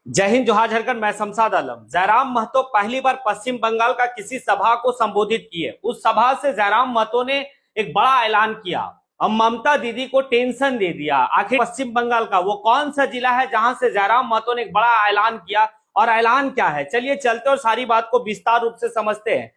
जय हिंद, जोहार, झारखंड। मैं शमशाद आलम। जयराम महतो पहली बार पश्चिम बंगाल का किसी सभा को संबोधित किए। उस सभा से जयराम महतो ने एक बड़ा ऐलान किया और ममता दीदी को टेंशन दे दिया। आखिर पश्चिम बंगाल का वो कौन सा जिला है जहां से जयराम महतो ने एक बड़ा ऐलान किया, और ऐलान क्या है, चलिए चलते और सारी बात को विस्तार रूप से समझते हैं।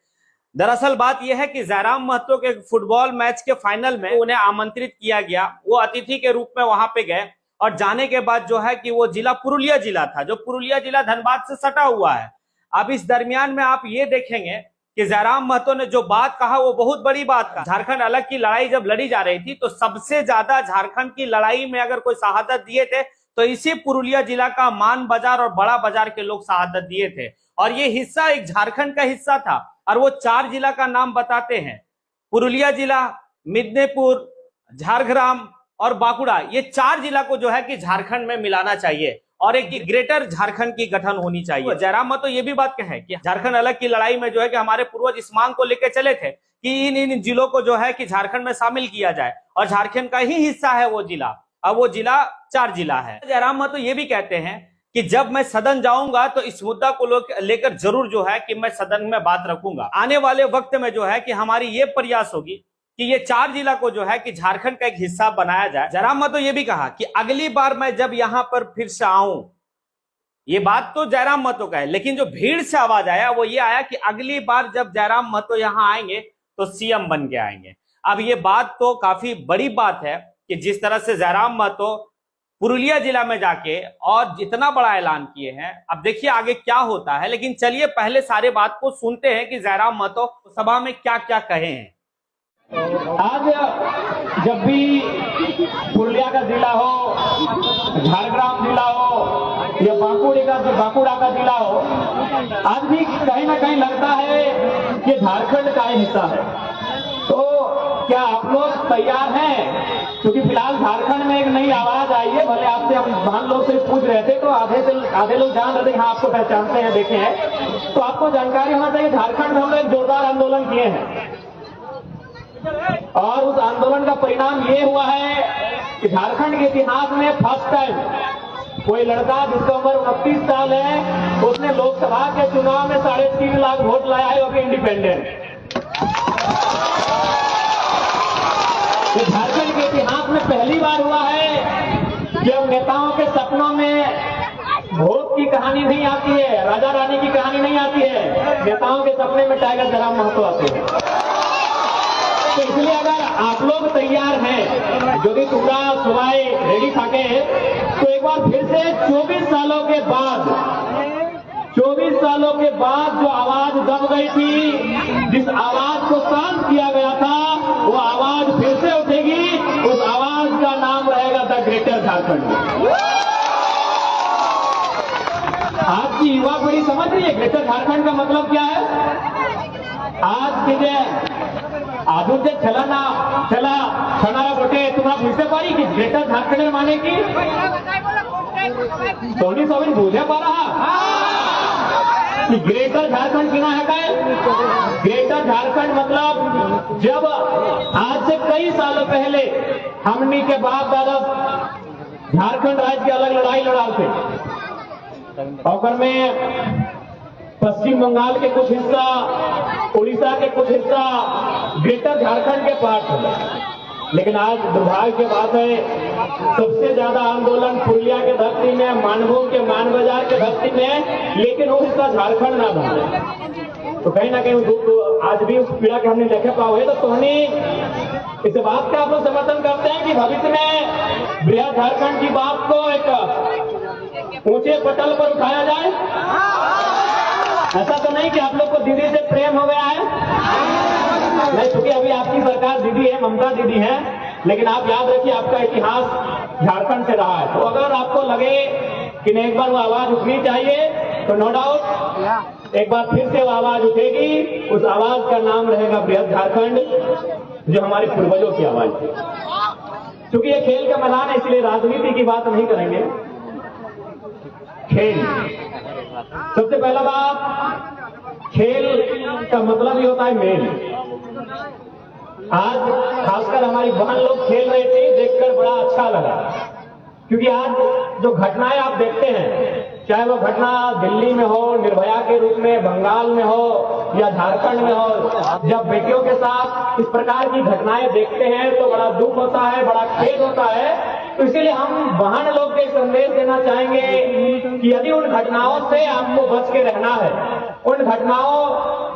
दरअसल बात यह है कि जयराम महतो के फुटबॉल मैच के फाइनल में उन्हें आमंत्रित किया गया। वो अतिथि के रूप में वहां पे गए और जाने के बाद जो है कि वो जिला पुरुलिया जिला था, जो पुरुलिया जिला धनबाद से सटा हुआ है। अब इस दरमियान में आप ये देखेंगे कि जयराम महतो ने जो बात कहा वो बहुत बड़ी बात कहा। झारखंड अलग की लड़ाई जब लड़ी जा रही थी तो सबसे ज्यादा झारखंड की लड़ाई में अगर कोई शहादत दिए थे तो इसी पुरुलिया जिला का मान बाजार और बड़ा बाजार के लोग शहादत दिए थे। और ये हिस्सा एक झारखंड का हिस्सा था और वो 4 जिला का नाम बताते हैं: पुरुलिया जिला, मिदनापुर, झारग्राम और बांकुड़ा। ये 4 जिला को जो है कि झारखंड में मिलाना चाहिए और एक ग्रेटर झारखंड की गठन होनी चाहिए। जयराम महतो ये भी बात कहे कि झारखंड अलग की लड़ाई में जो है कि हमारे पूर्वज इस मांग को लेकर चले थे कि इन जिलों को जो है कि झारखंड में शामिल किया जाए, और झारखंड का ही हिस्सा है वो जिला। अब वो जिला 4 जिला है। जयराम महतो ये भी कहते हैं कि जब मैं सदन जाऊंगा तो इस मुद्दा को लेकर जरूर जो है कि मैं सदन में बात रखूंगा। आने वाले वक्त में जो है कि हमारी ये प्रयास होगी कि ये 4 जिला को जो है कि झारखंड का एक हिस्सा बनाया जाए। जयराम महतो ये भी कहा कि अगली बार मैं जब यहां पर फिर से आऊं, ये बात तो जयराम महतो का है, लेकिन जो भीड़ से आवाज आया वो ये आया कि अगली बार जब जयराम महतो यहां आएंगे तो सीएम बन के आएंगे। अब ये बात तो काफी बड़ी बात है कि जिस तरह से जयराम महतो पुरुलिया जिला में जाके और जितना बड़ा ऐलान किए हैं। अब देखिए आगे क्या होता है, लेकिन चलिए पहले सारे बात को सुनते हैं कि जयराम महतो सभा में क्या क्या कहे हैं। आज जब भी पुरुलिया का जिला हो, झारग्राम जिला हो या बांकुड़ा का जिला हो, आज भी कहीं ना कहीं लगता है कि झारखंड का ही हिस्सा है। तो क्या आप लोग तैयार हैं? क्योंकि फिलहाल झारखंड में एक नई आवाज आई है। भले आपसे हम महान लोग से पूछ रहे थे तो आधे लोग जान रहे थे कि हाँ आपको पहचानते हैं, देखे हैं। तो आपको जानकारी होना चाहिए झारखंड में हम लोग एक जोरदार आंदोलन किए हैं और उस आंदोलन का परिणाम ये हुआ है कि झारखंड के इतिहास में फर्स्ट टाइम कोई लड़का जिसका उम्र 29 साल है, उसने लोकसभा के चुनाव में 3.5 लाख वोट लाया है, वो भी इंडिपेंडेंट। तो झारखंड के इतिहास में पहली बार हुआ है कि अब नेताओं के सपनों में वोट की कहानी नहीं आती है, राजा रानी की कहानी नहीं आती है, नेताओं के सपने में टाइगर जयराम महतो आते हैं। तो इसलिए अगर आप लोग तैयार हैं, जो भी टुकड़ा सुबह रेडी थाके, तो एक बार फिर से 24 सालों के बाद जो आवाज दब गई थी, जिस आवाज को शांत किया गया था, वो आवाज फिर से उठेगी। उस आवाज का नाम रहेगा द ग्रेटर झारखंड। आपकी युवा पीढ़ी समझ रही है ग्रेटर झारखंड का मतलब क्या है? आज के आजून जे चला छणारा बोटे तुम्हारा बुझते पारी कि ग्रेटर झारखंड माने की सोनी सोबिन बुझे पा रहा कि ग्रेटर झारखंड किना है काय? ग्रेटर झारखंड मतलब जब आज से कई सालों पहले हमनी के बाप दादा झारखंड राज्य के अलग लड़ाई लड़ाते और में पश्चिम बंगाल के कुछ हिस्सा, उड़ीसा के कुछ हिस्सा ग्रेटर झारखंड के पार्ट है। लेकिन आज दुर्भाग्य की बात है, सबसे ज्यादा आंदोलन पुरुलिया के धरती में, मानभूम के मान बाजार के धरती में, लेकिन वो हिस्सा झारखंड ना बने। तो कहीं ना कहीं आज भी उस पीड़ा के हमने देखे पाओगे। तो तोहनी इस बात का आप लोग समर्थन करते हैं कि भविष्य में बृहद झारखंड की बात को एक ऊंचे पटल पर उठाया जाए? ऐसा तो नहीं कि आप लोग को दीदी से प्रेम हो गया है? नहीं, क्योंकि अभी आपकी सरकार दीदी है, ममता दीदी है, लेकिन आप याद रखिए आपका इतिहास झारखंड से रहा है। तो अगर आपको लगे कि नहीं एक बार वो आवाज उठनी चाहिए, तो नो डाउट एक बार फिर से वो आवाज उठेगी। उस आवाज का नाम रहेगा बृहद झारखंड, जो हमारे पूर्वजों की आवाज थी। क्योंकि ये खेल का मैदान है, इसलिए राजनीति की बात नहीं करेंगे, खेल। सबसे पहला बात, खेल का मतलब ही होता है मेल। आज खासकर हमारी बहन लोग खेल रहे थे, देखकर बड़ा अच्छा लगा। क्योंकि आज जो घटनाएं आप देखते हैं चाहे वो घटना दिल्ली में हो, निर्भया के रूप में, बंगाल में हो या झारखंड में हो, जब बेटियों के साथ इस प्रकार की घटनाएं देखते हैं तो बड़ा दुख होता है, बड़ा खेद होता है। तो इसीलिए हम बहन लोग के संदेश देना चाहेंगे कि यदि उन घटनाओं से आपको बच के रहना है, उन घटनाओं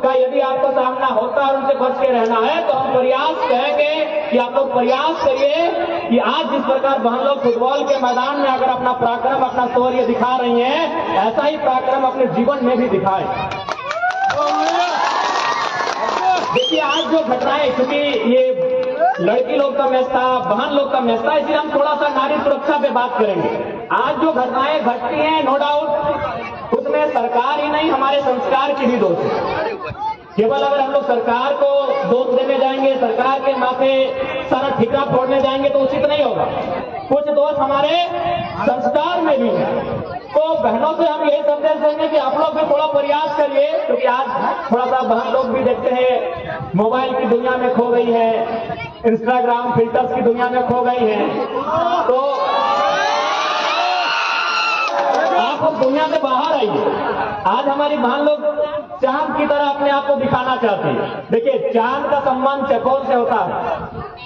का यदि आपको सामना होता है, उनसे बच के रहना है, तो हम प्रयास करेंगे कि आप लोग प्रयास करिए कि आज जिस प्रकार बहन लोग फुटबॉल के मैदान में अगर अपना पराक्रम, अपना शौर्य दिखा रही हैं, ऐसा ही पराक्रम अपने जीवन में भी दिखाएं। देखिए आज जो घटनाएं, क्योंकि ये लड़की लोग का मैच था, बहन लोग का मैच था, इसलिए हम थोड़ा सा नारी सुरक्षा पे बात करेंगे। आज जो घटनाएं घटती हैं, नो डाउट उसमें सरकार ही नहीं, हमारे संस्कार की भी दोष है। केवल अगर हम लोग सरकार को दोष देने जाएंगे, सरकार के माथे सारा ठिकरा फोड़ने जाएंगे तो उचित नहीं होगा। कुछ दोष हमारे संस्कार में भी है। तो बहनों से हम यही संदेश देंगे कि आप लोग भी थोड़ा प्रयास करिए, क्योंकि आज थोड़ा सा बहन लोग भी देखते हैं मोबाइल की दुनिया में खो गई है, इंस्टाग्राम फिल्टर्स की दुनिया में खो गई है। तो आप उस दुनिया से बाहर आइए। आज हमारी बहन लोग चांद की तरह अपने आप को दिखाना चाहती है। देखिए चांद का संबंध चकोर से होता है,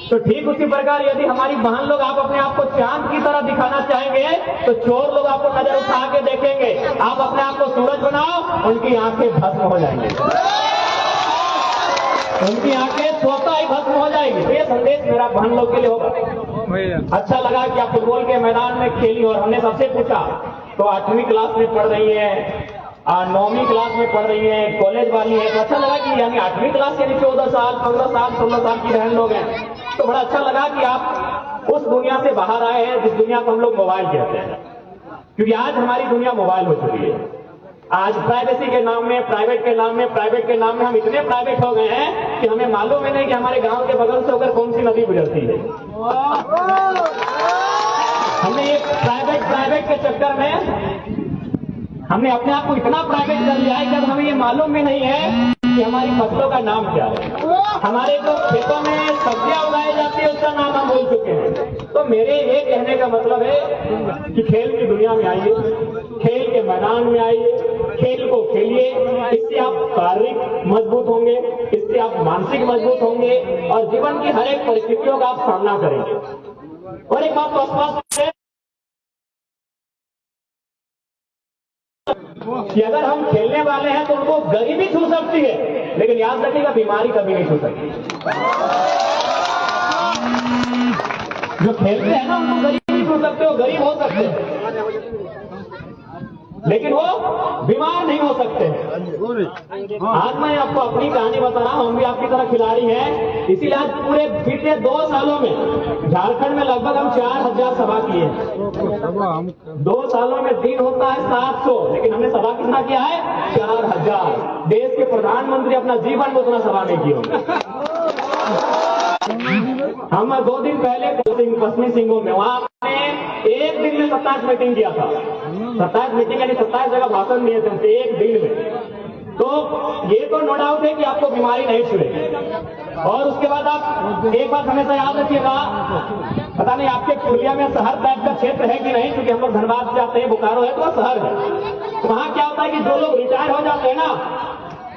तो ठीक उसी प्रकार यदि हमारी बहन लोग आप अपने आप को चांद की तरह दिखाना चाहेंगे तो चोर लोग आपको नजर उठा के देखेंगे। आप अपने आप को सूरज बनाओ, उनकी आंखें भस्म हो जाएंगी, उनकी आंखें स्वतः ही भस्म हो जाएगी। तो ये संदेश मेरा बहन लोग के लिए होगा। अच्छा लगा कि आप फुटबॉल के मैदान में खेली और हमने सबसे पूछा तो 8वीं क्लास में पढ़ रही है, 9वीं क्लास में पढ़ रही है, कॉलेज वाली है। तो अच्छा लगा कि यानी 8वीं क्लास यानी 14 साल, 15 साल, 16 साल की बहन लोग हैं। तो बड़ा अच्छा लगा कि आप उस दुनिया से बाहर आए हैं जिस दुनिया को हम लोग मोबाइल कहते हैं, क्योंकि आज हमारी दुनिया मोबाइल हो चुकी है। आज प्राइवेसी के नाम में, प्राइवेट के नाम में, प्राइवेट के नाम में हम इतने प्राइवेट हो गए हैं कि हमें मालूम ही नहीं कि हमारे गांव के बगल से होकर कौन सी नदी गुजरती है। हमने ये प्राइवेट के चक्कर में हमने अपने आप को इतना प्राइवेट कर लिया है कि अब हमें ये मालूम भी नहीं है कि हमारी फसलों का नाम क्या है। हमारे जो खेतों में सब्जियां उगाई जाती है उसका नाम हम भूल चुके हैं। तो मेरे ये कहने का मतलब है कि खेल की दुनिया में आइए, खेल के मैदान में आइए, खेल को खेलिए। इससे आप शारीरिक मजबूत होंगे, इससे आप मानसिक मजबूत होंगे और जीवन की हर एक परिस्थितियों का आप सामना करेंगे। और एक बात तो स्पष्ट है कि अगर हम खेलने वाले हैं तो उनको गरीबी छू सकती है, लेकिन याद रखिएगा बीमारी कभी नहीं छू सकती। जो खेलते हैं ना उनको गरीबी छू सकते हो, गरीब हो सकते हैं, लेकिन वो बीमार नहीं हो सकते। आज मैं आपको अपनी कहानी बता रहा हूं, हम भी आपकी तरह खिलाड़ी हैं। इसीलिए आज पूरे बीते 2 सालों में झारखंड में लगभग हम 4000 सभा किए। 2 सालों में दिन होता है 700, लेकिन हमने सभा कितना किया है? 4000। देश के प्रधानमंत्री अपना जीवन में उतना सभा नहीं किए होंगे। हम 2 दिन पहले पश्चिमी सिंहभूम में, वहां हमने एक दिन में 27 मीटिंग किया था। 27 मीटिंग यानी 27 जगह भाषण दिए थे एक दिन में। तो ये तो नो डाउट है कि आपको बीमारी नहीं छुएगी। और उसके बाद आप एक बात हमेशा याद रखिएगा, पता नहीं आपके पुरलिया में शहर टाइप का क्षेत्र है कि नहीं, क्योंकि हम लोग धनबाद जाते हैं, बोकारो है तो वह शहर है। तो वहां क्या होता है कि जो लोग रिटायर हो जाते हैं ना,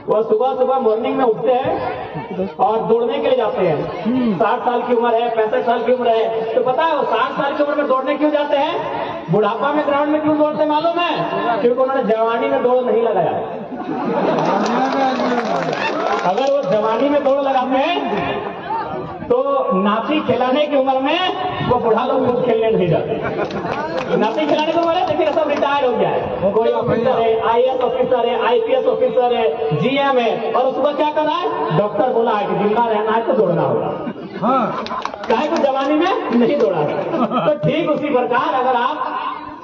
वह सुबह सुबह मॉर्निंग में उठते हैं और दौड़ने के लिए जाते हैं। 60 साल की उम्र है, 65 साल की उम्र है, तो पता है वो 60 साल की उम्र में दौड़ने क्यों जाते हैं? बुढ़ापा में ग्राउंड में क्यों दौड़ते मालूम है? क्योंकि उन्होंने जवानी में दौड़ नहीं लगाया। अगर वो जवानी में दौड़ लगाते हैं तो नाती खिलाने की उम्र में वो बुढ़ा लोग खुद खेलने नहीं जाते। नाती खिलाने की उम्र है, देखिए सब रिटायर हो गया है, कोई ऑफिसर है, IAS ऑफिसर है, IPS ऑफिसर है, GM है, और सुबह क्या कर रहा है? डॉक्टर बोला है कि जिंदा रहना है तो दौड़ना होगा। चाहे तो जवानी में नहीं दौड़ा। तो ठीक उसी प्रकार अगर आप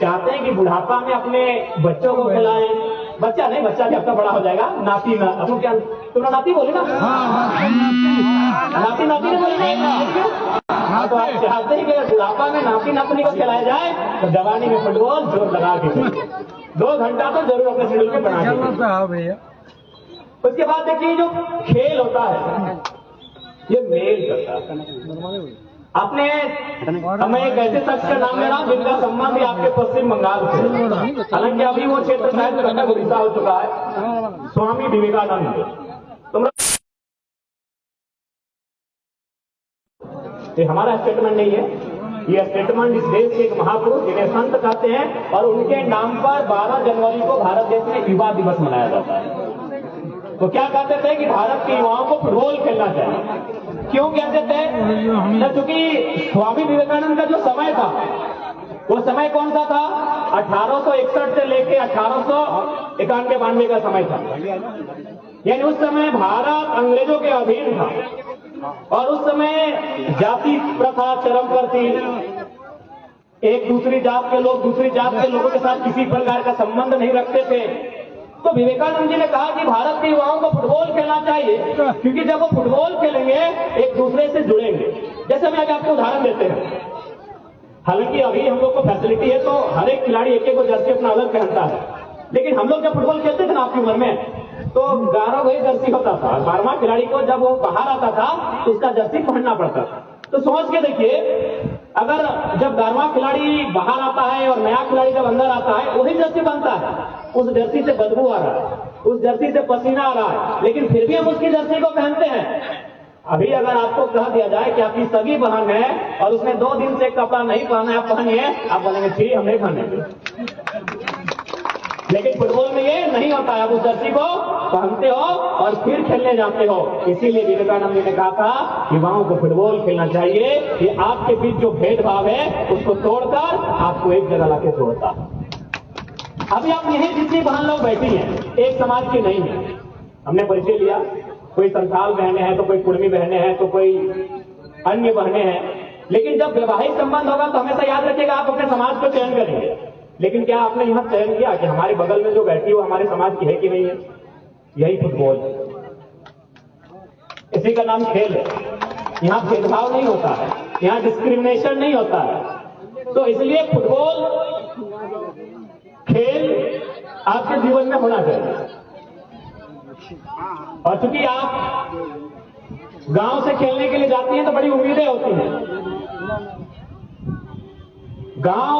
चाहते हैं कि बुढ़ापा में अपने बच्चों को खिलाएं, बच्चा नहीं, बच्चा भी आपका बड़ा हो जाएगा, नाती ना, अब क्या तुम्हारा नाती बोले ना, नाती नाती ने बोले ना। तो आप चाहते हैं कि बुढ़ापा में नाती नातनी को खिलाया जाए तो जवानी में फुटबॉल जोर लगा के 2 घंटा तो जरूर अपने शेड्यूल में बना के। उसके बाद देखिए जो खेल होता है ये मेल करता है। आपने मैं एक ऐसे शख्स का नाम ले रहा हूं जिनका सम्मान भी आपके पश्चिम बंगाल से, हालांकि अभी वो क्षेत्र शायद कटक उड़ीसा हो चुका है, स्वामी विवेकानंद। ये हमारा स्टेटमेंट नहीं है, ये स्टेटमेंट इस देश के एक महापुरुष जिन्हें संत कहते हैं और उनके नाम पर 12 जनवरी को भारत देश में युवा दिवस मनाया जाता है। तो क्या कहते थे कि भारत के युवाओं को फुटबॉल खेलना चाहिए। क्यों कहते थे? क्योंकि स्वामी विवेकानंद का जो समय था वो समय कौन सा था? 1861 से लेके 1891-92 का समय था। यानी उस समय भारत अंग्रेजों के अधीन था और उस समय जाति प्रथा चरम पर थी। एक दूसरी जात के लोग दूसरी जात के लोगों के साथ किसी प्रकार का संबंध नहीं रखते थे। तो विवेकानंद जी ने कहा कि भारत के युवाओं को फुटबॉल खेलना चाहिए, क्योंकि जब वो फुटबॉल खेलेंगे एक दूसरे से जुड़ेंगे। जैसे मैं आपको उदाहरण देते हैं, हालांकि अभी हम लोग को फैसिलिटी है तो हर एक खिलाड़ी एक एक जर्सी अपना अलग पहनता है, लेकिन हम लोग जब फुटबॉल खेलते थे ना आपकी उम्र में तो 11 वही जर्सी होता था। 12वां खिलाड़ी को जब वो बाहर आता था तो उसका जर्सी पहनना पड़ता था। तो सोच के देखिए, अगर जब 12वां खिलाड़ी बाहर आता है और नया खिलाड़ी जब अंदर आता है वही जर्सी बनता है, उस जर्सी से बदबू आ रहा है, उस जर्सी से पसीना आ रहा है, लेकिन फिर भी हम उसकी जर्सी को पहनते हैं। अभी अगर आपको कह दिया जाए कि आपकी सगी बहन है और उसने 2 दिन से कपड़ा नहीं पहना है, आप पहनिए, आप बोलेंगे ठीक हम नहीं पहनेंगे। लेकिन फुटबॉल में ये नहीं होता है, आप उस जर्सी को पहनते हो और फिर खेलने जाते हो। इसीलिए विवेकानंद जी ने कहा था युवाओं को फुटबॉल खेलना चाहिए, कि आपके बीच जो भेदभाव है उसको तोड़कर आपको एक जगह लाके जोड़ता। अभी आप यही जितनी बहन लोग बैठी हैं एक समाज की नहीं है। हमने परिचय लिया, कोई संथाल बहनें हैं तो कोई कुर्मी बहनें हैं तो कोई अन्य बहनें हैं, लेकिन जब वैवाहिक संबंध होगा तो हमेशा याद रखिएगा आप अपने समाज को चयन करेंगे। लेकिन क्या आपने यहां चयन किया कि हमारे बगल में जो बैठी वो हमारे समाज की है कि नहीं है? यही फुटबॉल, इसी का नाम खेल है। यहां भेदभाव नहीं होता है, यहां डिस्क्रिमिनेशन नहीं होता है। तो इसलिए फुटबॉल खेल आपके जीवन में होना चाहिए। और चूंकि आप गांव से खेलने के लिए जाती हैं तो बड़ी उम्मीदें होती हैं। गांव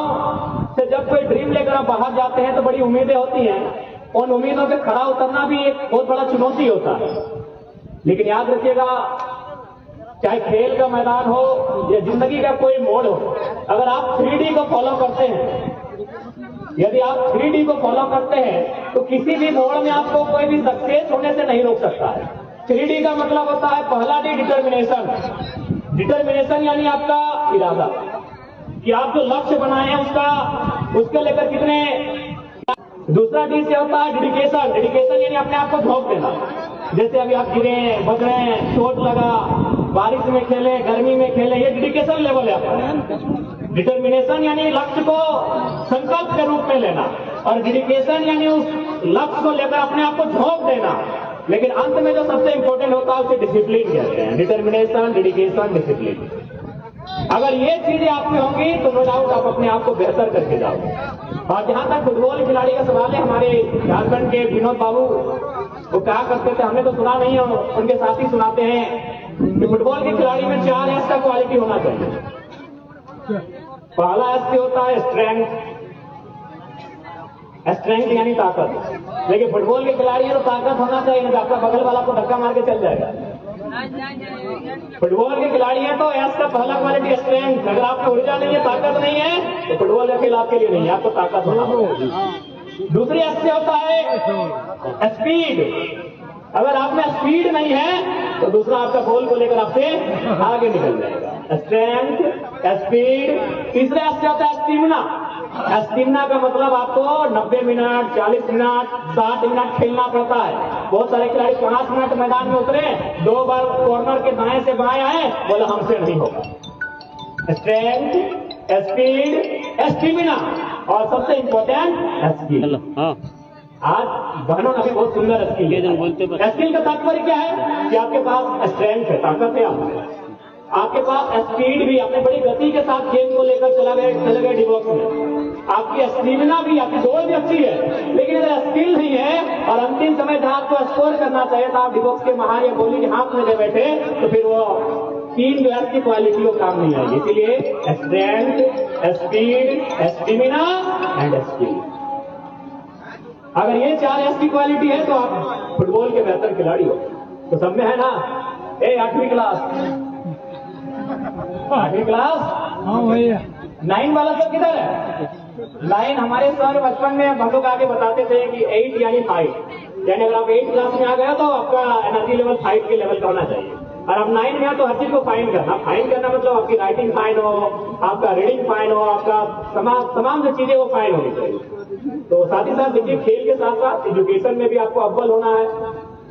से जब कोई ड्रीम लेकर आप बाहर जाते हैं तो बड़ी उम्मीदें होती हैं। उन उम्मीदों पे खड़ा उतरना भी एक बहुत बड़ा चुनौती होता है। लेकिन याद रखिएगा, चाहे खेल का मैदान हो या जिंदगी का कोई मोड़ हो, अगर आप 3D को फॉलो करते हैं, यदि आप 3D को फॉलो करते हैं तो किसी भी मोड़ में आपको कोई भी सक्सेस होने से नहीं रोक सकता है। 3D का मतलब होता है पहला डी डिटर्मिनेशन। डिटर्मिनेशन यानी आपका इरादा, कि आप जो लक्ष्य बनाए हैं उसके लेकर कितने। दूसरा डी से होता है डेडिकेशन। डेडिकेशन यानी अपने आप को झोंक देना। जैसे अभी आप गिरे, बच रहे हैं, चोट लगा, बारिश में खेले, गर्मी में खेले, ये डेडिकेशन लेवल है आपका। डिटर्मिनेशन यानी लक्ष्य को संकल्प के रूप में लेना, और डेडिकेशन यानी उस लक्ष्य को लेकर अपने आप को झोंक देना। लेकिन अंत में जो सबसे इंपॉर्टेंट होता है उसे डिसिप्लिन कहते हैं। Determination, dedication, discipline. अगर ये चीजें आप में होंगी तो नो डाउट आप अपने आप को बेहतर करके जाओगे। और जहां तक फुटबॉल खिलाड़ी का सवाल है, हमारे झारखंड के विनोद बाबू वो कहा करते थे, हमने तो सुना नहीं है, उनके साथी सुनाते हैं कि फुटबॉल के खिलाड़ी में 4 एस का क्वालिटी होना चाहिए। पहला एस होता है स्ट्रेंथ। स्ट्रेंथ यानी ताकत। लेकिन फुटबॉल के खिलाड़ी है तो ताकत होना चाहिए, नहीं तो आपका बगल वाला को धक्का मार के चल जाएगा। फुटबॉल के खिलाड़ी है तो एस का पहला क्वालिटी स्ट्रेंथ। अगर आपको ऊर्जा नहीं है, ताकत नहीं है, तो फुटबॉल का खेल आपके लिए नहीं है, आपको ताकत होना होगा। दूसरी एस से होता है स्पीड। अगर आप में स्पीड नहीं है तो दूसरा आपका बॉल को लेकर आपसे आगे निकल जाएगा। Strength, speed. तीसरा एस से होता है स्टेमिना। स्टेमिना का मतलब आपको 90 मिनट, 40 मिनट, 60 मिनट खेलना पड़ता है। बहुत सारे खिलाड़ी 5 मिनट मैदान में उतरे, 2 बार कॉर्नर के दाएं से बाएं आए, बोला हमसे नहीं होगा। स्ट्रेंथ, स्पीड, स्टेमिना और सबसे इंपॉर्टेंट स्किल। आज बहनों ने भी बहुत सुंदर स्किल है। स्किल का तात्पर्य क्या है कि आपके पास स्ट्रेंथ है, ताकत है, आपके पास स्पीड भी, आपने बड़ी गति के साथ गेम को लेकर चले गए डिबॉक्स में। आपकी स्टेमिना भी, आपकी दौड़ भी अच्छी है, लेकिन अगर स्किल नहीं है और अंतिम समय जहां आपको स्कोर करना चाहिए था, आप डिबॉक्स के महार या गोली के हाथ में दे बैठे, तो फिर वो तीन जो एस की क्वालिटी वो काम नहीं आएगी, इसीलिए strength, speed, stamina and skill. अगर ये चार एस की क्वालिटी है तो आप फुटबॉल के बेहतर खिलाड़ी हो। तो सब में है ना? 8वीं क्लास, 8वीं क्लास, हाँ भैया 9 वाला सब किधर है? 9 हमारे सर बचपन में हम लोग आगे बताते थे कि 8 यानी 5, यानी अगर आप 8 क्लास में आ गया तो आपका एनर्जी लेवल 5 के लेवल का होना चाहिए। और अब 9 में तो हर चीज को फाइन करना। फाइन करना मतलब आपकी राइटिंग फाइन हो, आपका रीडिंग फाइन हो, आपका तमाम जो चीजें वो फाइन होनी चाहिए। तो साथ ही साथ देखिए, खेल के साथ साथ एजुकेशन में भी आपको अव्वल होना है,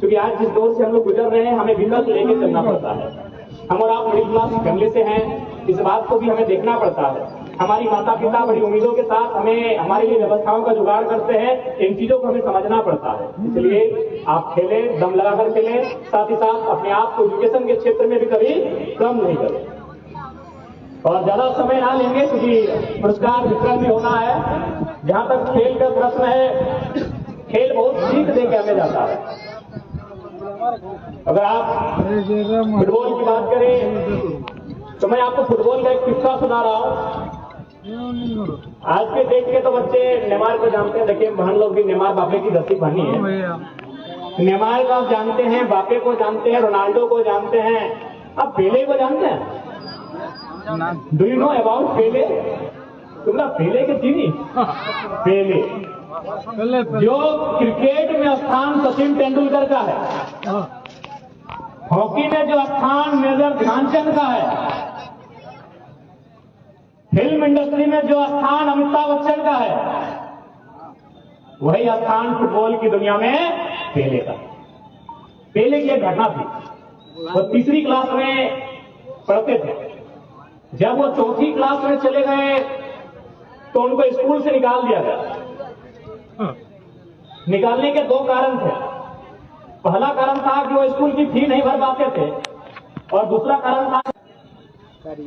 क्योंकि आज जिस दौर से हम लोग गुजर रहे हैं हमें विकल्प लेके चलना पड़ता है। हम और आप मिडिल क्लास फैमिली से हैं, इस बात को भी हमें देखना पड़ता है। हमारी माता पिता बड़ी उम्मीदों के साथ हमें हमारे लिए व्यवस्थाओं का जुगाड़ करते हैं, इन चीजों को हमें समझना पड़ता है। इसलिए आप खेलें, दम लगाकर खेलें, साथ ही साथ अपने आप को एजुकेशन के क्षेत्र में भी कभी कम नहीं करें। और ज्यादा समय ना लेंगे क्योंकि पुरस्कार वितरण भी होना है। जहां तक खेल का प्रश्न है, खेल बहुत सीख दे के हमें जाता है। अगर आप फुटबॉल की बात करें तो मैं आपको फुटबॉल का एक किस्सा सुना रहा हूं। आज के देख के तो बच्चे नेमार को जानते हैं। देखिए, बहन लोग भी नेमार बापे की दस्ती बनी है। नेमार को आप जानते हैं, बापे को जानते हैं, रोनाल्डो को जानते हैं, आप पेले को जानते हैं? डू यू नो अबाउट पेले? तुम लोग पेले के चीनी? पेले जो क्रिकेट में स्थान सचिन तेंदुलकर का है, हॉकी में जो स्थान मेजर ध्यानचंद का है, फिल्म इंडस्ट्री में जो स्थान अमिताभ बच्चन का है, वही स्थान फुटबॉल की दुनिया में पेले का। पेले की एक घटना थी। वो 3री क्लास में पढ़ते थे। जब वो 4थी क्लास में चले गए तो उनको स्कूल से निकाल दिया गया। निकालने के 2 कारण थे। पहला कारण था कि वो स्कूल की फी नहीं भर पाते थे, और दूसरा कारण था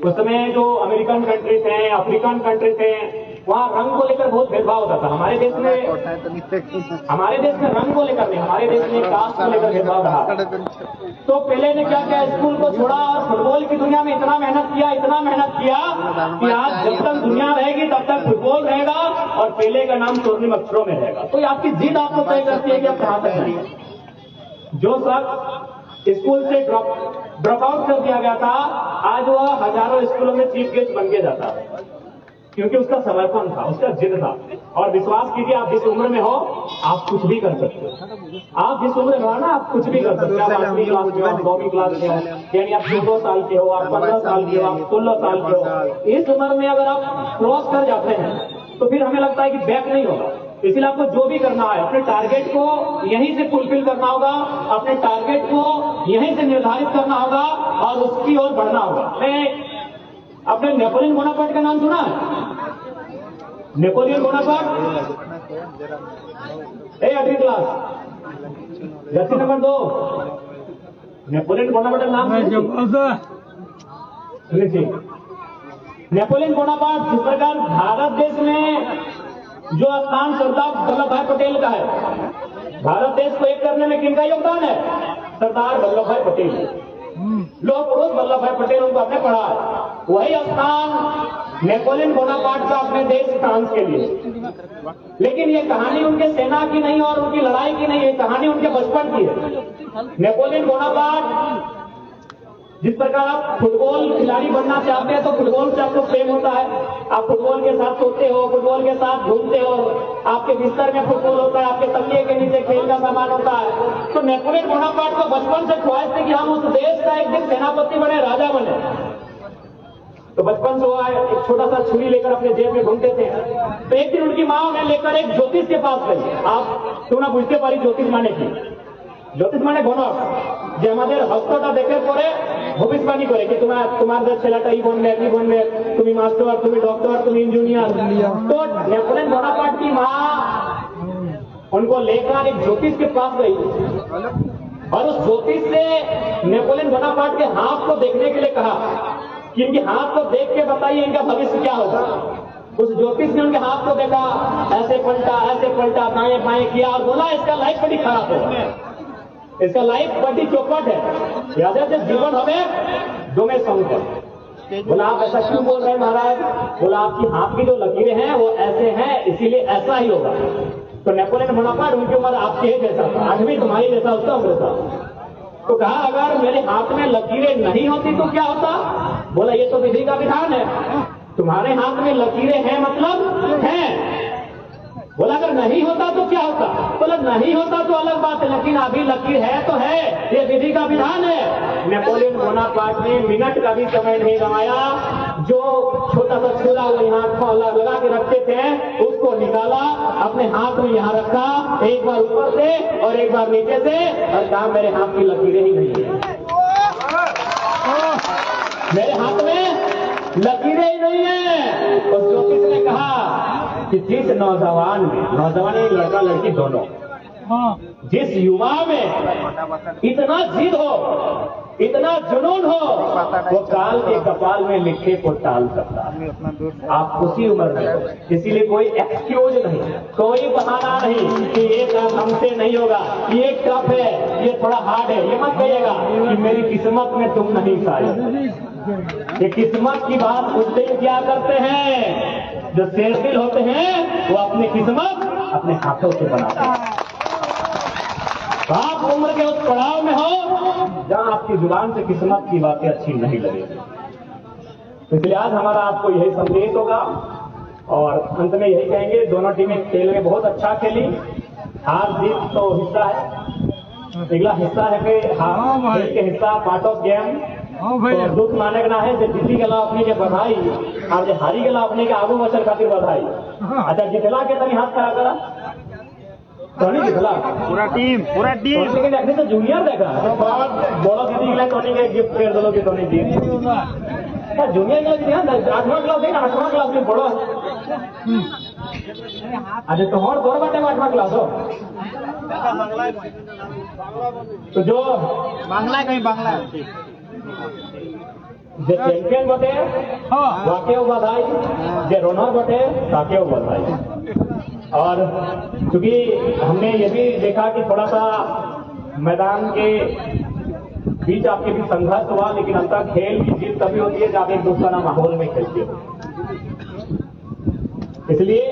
उस समय जो अमेरिकन कंट्रीज हैं, अफ्रीकन कंट्रीज हैं, वहाँ रंग को लेकर बहुत भेदभाव होता था। हमारे देश में रंग को लेकर नहीं, हमारे देश में कास्ट को लेकर भेदभाव रहा। तो पहले ने क्या किया, स्कूल को छोड़ा और फुटबॉल की दुनिया में इतना मेहनत किया कि आज जब तक दुनिया रहेगी तब तक फुटबॉल रहेगा और पेले का नाम स्वर्णिम अक्षरों में रहेगा। तो आपकी जिद आपको तय करती है कि आप कहां तक जाएंगे। जो शख्स स्कूल से ड्रॉप आउट कर दिया गया था, आज वह हजारों स्कूलों में चीफ गेस्ट बन के जाता है, क्योंकि उसका समर्पण था, उसका जिद था। और विश्वास कीजिए, आप जिस उम्र में हो आप कुछ भी कर सकते हो। आप जिस उम्र में हो ना, आप कुछ भी कर सकते हो। आप 8वीं क्लास के हो, आप 9वीं क्लास के हो, यानी आप 14 साल के हो, आप 15 साल के हो, आप 16 साल के हो। इस उम्र में अगर आप क्रॉस कर जाते हैं तो फिर हमें लगता है कि बैक नहीं होगा। इसलिए आपको जो भी करना है, अपने टारगेट को यहीं से फुलफिल करना होगा, अपने टारगेट को यहीं से निर्धारित करना होगा और उसकी ओर बढ़ना होगा। आपने नेपोलियन बोनापार्ट का नाम सुना है? नेपोलियन बोनापार्ट 8वीं class, jersey number 2, Napoleon Bonaparte का नाम सुनिए। नेपोलियन बोनापार्ट जिस प्रकार भारत देश में जो स्थान सरदार वल्लभ भाई पटेल का है, भारत देश को एक करने में किनका योगदान है? सरदार वल्लभ भाई पटेल। लोह पुरुष वल्लभ भाई पटेल, उनको आपने पढ़ा है। वही स्थान नेपोलियन बोनापार्ट का अपने देश फ्रांस के लिए। लेकिन ये कहानी उनके सेना की नहीं और उनकी लड़ाई की नहीं है, कहानी उनके बचपन की है। नेपोलियन बोनापार्ट, जिस प्रकार आप फुटबॉल खिलाड़ी बनना चाहते हैं तो फुटबॉल से आपको प्रेम होता है, आप फुटबॉल के साथ सोते हो, फुटबॉल के साथ घूमते हो, आपके बिस्तर में फुटबॉल होता है, आपके तकिए के नीचे खेल का सामान होता है। तो नेपोलियन बोनापार्ट को बचपन से ख्वाहिश थी कि हम उस देश का एक दिन सेनापति बने, राजा बने। तो बचपन से वो एक छोटा सा छुरी लेकर अपने जेब में घूमते थे। तो एक दिन उनकी माँ उन्हें लेकर एक ज्योतिष के पास गई। आप क्यों ना बुझते पारी ज्योतिष माने की? ज्যোতিষ মানে গণক, যে আমাদের হস্তটা দেখে পরে ভবিষ্যবাণী করে कि तुम्हारे ছেলেটা এই बनবে, তুমি मास्टर, তুমি डॉक्टर, তুমি इंजीनियर। तो नेपोलियन बोनापार्ट की माँ उनको लेकर एक ज्योतिष के पास गई और उस ज्योतिष से नेपोलियन बोनापार्ट के हाथ को देखने के लिए कहा कि इनके हाथ को देख के बताइए इनका भविष्य क्या होगा। उस ज्योतिष ने उनके हाथ को देखा, ऐसे पलटा, दाएं बाएं किया और बोला इसका लाइफ बड़ी खराब होगा, इसका लाइफ बड़ी चौपट है। याद है, जीवन हमें जो मैं सॉन्ग बोला आप ऐसा क्यों बोल रहे हैं महाराज? बोला आपकी हाथ की जो लकीरें हैं वो ऐसे हैं, इसीलिए ऐसा ही होगा। तो नेपोलियन बोनापार्ट उनकी उम्र आपके ही जैसा था, आज भी तुम्हारी जैसा उसका उम्र था। तो कहा अगर मेरे हाथ में लकीरें नहीं होती तो क्या होता? बोला ये तो विधि का विधान है, तुम्हारे हाथ में लकीरें हैं मतलब हैं। बोला अगर नहीं होता तो क्या होता? बोला नहीं होता तो अलग बात है, लेकिन अभी लकीर है तो है, ये विधि का विधान है। नेपोलियन बोनापार्ट ने मिनट का भी समय नहीं गंवाया, जो छोटा सा छुरा वो यहाँ लगा के रखते थे उसको निकाला, अपने हाथ में यहाँ रखा, एक बार ऊपर से और एक बार नीचे से, और कहा मेरे हाथ की लकीरें ही नहीं है, मेरे हाथ में लकीरें ही नहीं है। और ज्योतिष ने कहा कि जिस नौजवान में, नौजवान लड़का लड़की दोनों, जिस युवा में इतना जिद हो, इतना जुनून हो, वो काल के कपाल में लिखे को टाल सकता है। आप उसी उम्र में, इसीलिए कोई एक्सक्यूज नहीं, कोई बहाना नहीं कि ये काम हमसे नहीं होगा, ये टफ है, ये थोड़ा हार्ड है, ये मत कहिएगा कि मेरी किस्मत में तुम नहीं शायद। ये किस्मत की बात उस दिन क्या करते हैं, जो शेरदिल होते हैं वो अपनी किस्मत अपने हाथों से बनाते हैं। आप उम्र के उस पड़ाव में हो जहां आपकी जुबान से किस्मत की बातें अच्छी नहीं लगेगी। इसलिए आज हमारा आपको यही संदेश होगा और अंत में यही कहेंगे, दोनों टीमें खेल में बहुत अच्छा खेली, हार जीत तो हिस्सा है, अगला हिस्सा है कि हार खेल के हिस्सा, पार्ट ऑफ गेम। तो दुख माने ना है, जीती गला अपनी के बधाई और जो हारी गला अपने के आगू बचल खातिर बधाई। अच्छा जितला के तनी हाथ खड़ा करा टोनी जितला पूरा टीम लेकिन देखने तो जूनियर देखा बड़ो दीदी के लिए टोनी के गिफ्ट कर दो कि टोनी दी जूनियर के लिए 8वां क्लास है ना, 8वां क्लास में पढ़ो। अच्छा तो और दौड़ बाटे 8वां क्लास हो तो जो बांग्ला कहीं बांग्ला जे चैंपियन बटे वाके बधाई, जे रनर बटे ताके बधाई। और क्योंकि हमने ये भी देखा कि थोड़ा सा मैदान के बीच आपके भी संघर्ष हुआ, लेकिन अंतर खेल की जीत तभी होती है जब आप एक दूसरा माहौल में खेलते हो। इसलिए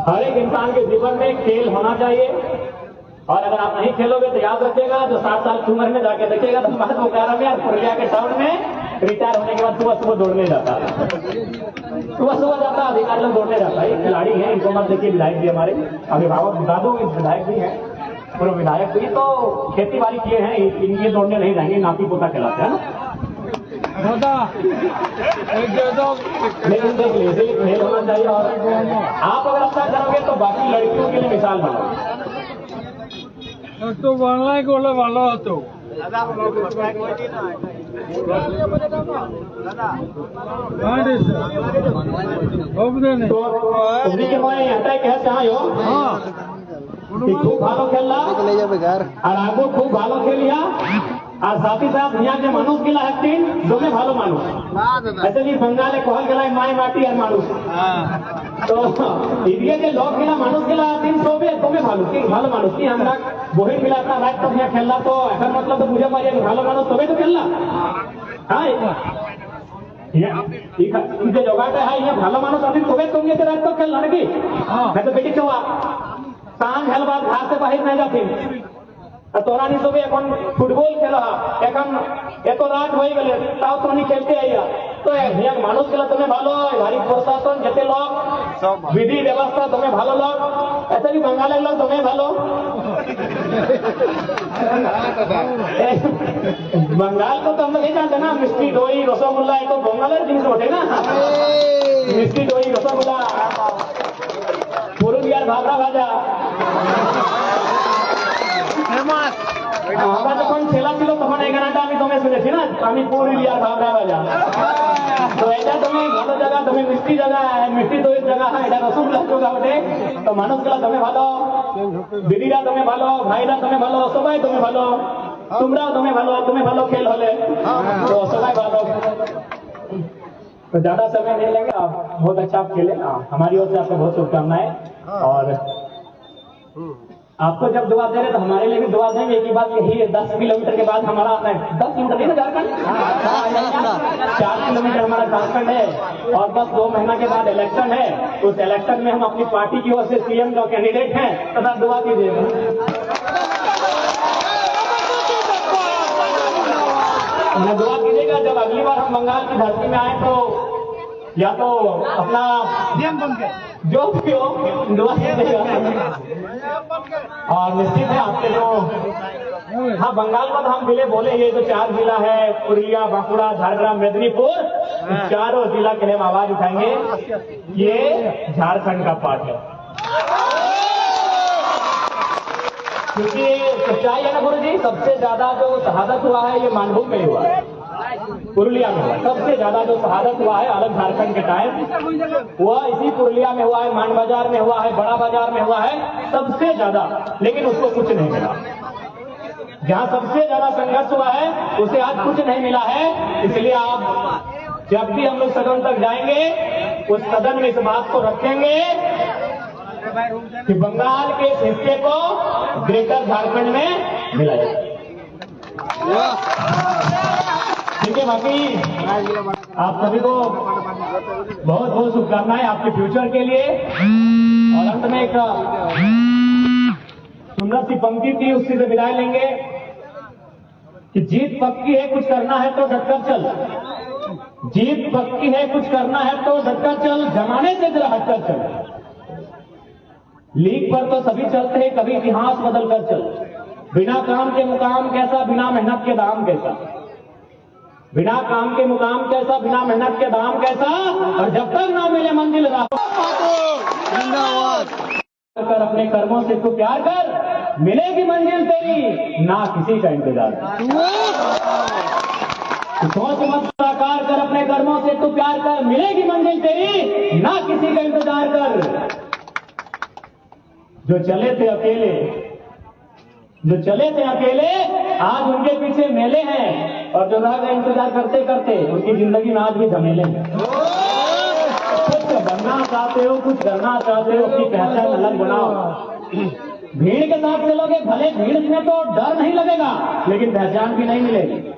हर एक इंसान के जीवन में खेल होना चाहिए, और अगर आप नहीं खेलोगे तो याद रखिएगा जो 7 साल की उम्र में जाके देखिएगा तो महत्व मुकारा में पुरलिया के टाउन में रिटायर होने के बाद सुबह सुबह दौड़ने जाता है, सुबह सुबह जाता है, अधिकारी लोग दौड़ने जाता है। खिलाड़ी हैं, इनको मत देखिए, विधायक भी हमारे अभिभावक बता दो, विधायक भी हैं, पूर्व विधायक भी तो खेती बाड़ी किए हैं, इनके दौड़ने नहीं जाएंगे, नाती पोता कहलाते हैं ना। लेकिन देख लीजिए खेल होना चाहिए, और आप अगर अच्छा करोगे तो बाकी लड़कियों के लिए मिसाल बनाओ। तो बांग्ला बोले ভালো হতো तो उसी के मैं हटाई कह चाहे हो खूब भालो खेलला और आगो खूब भालो खेलिया और साथ ही साथ यहाँ के मानुष गिला हकीन दोनों भालो मानुष ऐसे भी बंगाले कहल गला माय माटी और मानुष तो इडिया के लोग गिला मानुष गिला 300 भी तुम्हें भालो की भालो मानुष की हमरा बोहिन मिला था रात तक यहाँ खेलना तो ऐसा मतलब तो मुझे मारिए भालो मानुष तभी तो खेलना हाँ इसे जोगाटे है ये भालो मानुष अभी तभी तुम ये रात तक खेलना लगी मैं तो बेटी चुआ सांझ हेल बाद घर से बाहर नहीं जाती तोरा नहीं सब এখন ফুটবল খেলা এখন এত রাত হয়ে গেলে তাও তুমি খেলতে আইয়া তো এক মানুষ গেলা তুমি ভালো ভারী প্রশাসন যেতে লোক विधि व्यवस्था तुम्हें ভালো लोग ऐसे भी बंगाली लोग तुम्हें भालो बंगाल को तो हम लोग नहीं जानते ना मिष्टी दही रसगुल्ला ये तो बंगाली जिनिस होते ना मिष्टी दही रसगुल्ला पुरुलियार भावरा भाजा আমরা যখন খেলা ছিল তখন এই গানটা আমি তুমি শুনেছি না আমি পুরুলিয়ার ভাবরা বাজা তো এটা তুমি ভালো জায়গা তুমি মিষ্টি জায়গা মিষ্টি দইয়ের জায়গা এটা রসগোল্লার জায়গা ওঠে তো মানুষগুলা তুমি ভালো দিদিরা তুমি ভালো ভাইরা তুমি ভালো সবাই তুমি ভালো তোমরাও তুমি ভালো खेल হলে তো সবাই ভালো तो ज्यादा समय नहीं लेंगे आप बहुत अच्छा आप खेले हमारी ओर से आपको बहुत शुभकामनाएं और आपको जब दुआ दे रहे तो हमारे लिए भी दुआ देंगे। एक ही बात यही है, 10 किलोमीटर के बाद हमारा 10 किलोमीटर नहीं ना झारखंड, 4 किलोमीटर हमारा झारखंड है, और बस 2 महीना के बाद इलेक्शन है। उस इलेक्शन में हम अपनी पार्टी की ओर से सीएम का कैंडिडेट हैं, तथा दुआ कीजिएगा। उन्हें दुआ कीजिएगा जब अगली बार हम बंगाल की धरती में आए तो या तो अपना जो भी हो दुआ कीजिएगा। और निश्चित है आपके जो हाँ बंगाल का तो हम जिले बोले, ये जो 4 जिला है पुरुलिया, बांकुड़ा, झारग्राम, मेदिनीपुर, चारों जिला के लिए हम आवाज उठाएंगे, ये झारखंड का पार्ट है। क्योंकि सच्चाई है ना गुरु जी, सबसे ज्यादा जो शहादत हुआ है ये मानभूम में हुआ है, पुरुलिया में हुआ। सबसे ज्यादा जो शहादत हुआ है अलग झारखंड के टाइम हुआ इसी पुरुलिया में हुआ है, मान बाजार में हुआ है, बड़ा बाजार में हुआ है सबसे ज्यादा। लेकिन उसको कुछ नहीं मिला। जहां सबसे ज्यादा संघर्ष हुआ है उसे आज कुछ नहीं मिला है। इसलिए आप जब भी हम लोग सदन तक जाएंगे उस सदन में इस बात को रखेंगे कि बंगाल के इस हिस्से को ग्रेटर झारखंड में मिला जाए। ठीक है, बाकी आप सभी को बहुत बहुत शुभकामनाएं आपके फ्यूचर के लिए। और अंत में एक सुंदर सी पंक्ति थी, उससे से विदाई लेंगे कि जीत पक्की है, कुछ करना है तो डटकर चल। जीत पक्की है, कुछ करना है तो डटकर चल, जमाने से जरा हटकर चल। लीक पर तो सभी चलते हैं, कभी इतिहास बदल कर चल। बिना काम के मुकाम कैसा, बिना मेहनत के दाम कैसा। बिना काम के मुकाम कैसा, बिना मेहनत के दाम कैसा। और जब तक ना मिले मंजिल राह कर अपने कर्मों से तू प्यार कर, मिलेगी मंजिल तेरी, ना किसी का इंतजार। सोच मत साकार कर, अपने कर्मों से तू प्यार कर, मिलेगी मंजिल तेरी, ना किसी का इंतजार कर। जो चले थे अकेले आज उनके पीछे मेले हैं, और जो रह गए इंतजार करते करते उनकी जिंदगी में आज भी झमेले हैं। कुछ बनना चाहते हो, कुछ करना चाहते हो, अपनी पहचान अलग बनाओ। भीड़ के साथ चलोगे, भले भीड़ में तो डर नहीं लगेगा लेकिन पहचान भी नहीं मिलेगी।